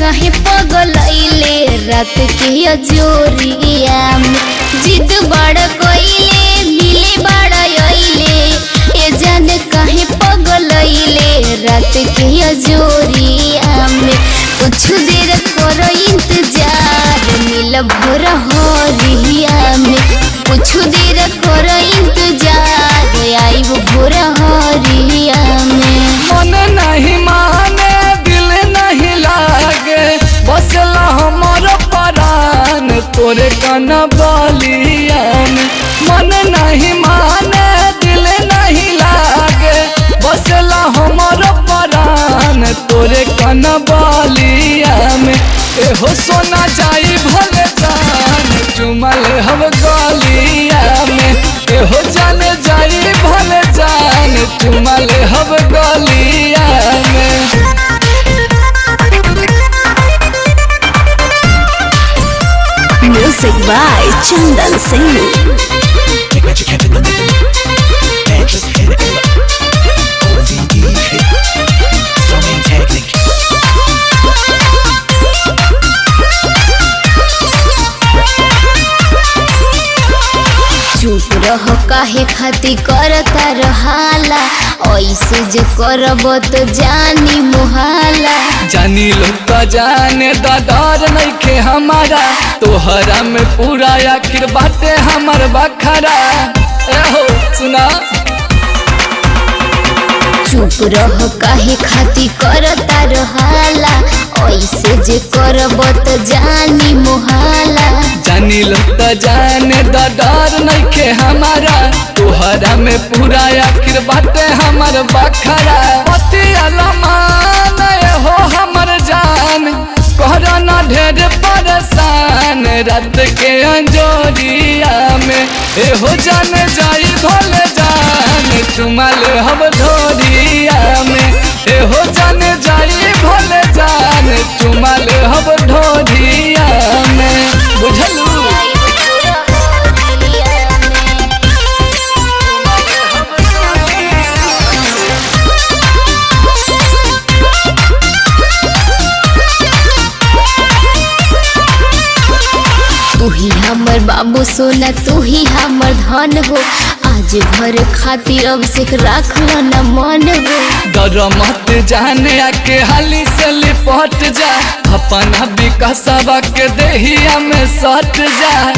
कहे पगलैले रात के अजोरिया में जिद बड़ कोइले मिले बड़ अइले ए जान कहे पगलैले रात के अजोरिया में कुछ देर करो इंतजार मिल भोर हरिया में कुछ देर करो इंतजार आई भोर हरिया में। मन नहीं माने दिल नहीं लागे बसला हमर परान तोरे कन बलिया में। मन नहीं माने दिल नहीं लागे बसला हमर परान तोरे कन बलिया में। एहो सोना जाई भले जान चुमल हम गलिया में। एहो जान जाई भले जान चुमल हम गलिया में। Music by Chandan Singh. चुप रह काहे खाती करता रहाला ऐसे जो करब तो जानी मुहाला। जानी लोग तो जाने दा डर नइखे हमारा तोहरा में पूरा आखिर बाटे हमर बखरा। एहो सुना चुप रह काहे खाती करता रहाला ऐसे जे करब तो जानी मुहाला। जानी लोग तो जाने दा डर नइखे हमारा तोहरा में पूरा आखिर बाटे हमर बखरा। पति अलमान हो हमर जान कहरा ना ढेर परेशान रात के अंजोरिया में। एहो जान जाई भले जान चुमल हम ढोरिया में। एहो जान जाई भले जान चुमल हम ढोरिया में। बुझलू तू ही हमर बाबू सोना तू ही हमर धन हो आज भर खातिर अब से राख न मन हो। डर मत जाने आके हाली से लिपट जा अपना विकासवा के देहिया में सट जा।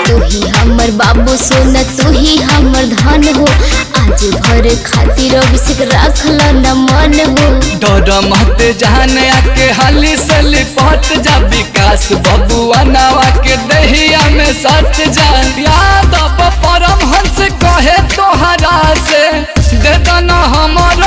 तू ही हमर बाबू सोना तू ही हमर धन हो आज भर खातिर अब से राख न मन हो। डर मत जाने आके हाली से लिपट जा विकास बबुआ नावा के देहिया में सट जा। याद परम हंस कहे तोहरा से दे दना हमर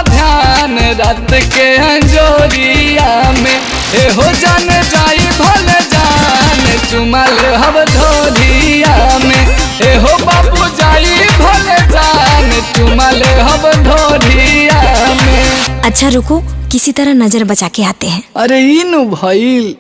ध्यान रात के अंजोरिया में। एहो जान जाई भले जान चुमल हम ढोरिया में। एहो बाबू जाई भले जान चुमल हम ढोरिया में। अच्छा रुको किसी तरह नजर बचा के आते हैं। अरे इनु भइल।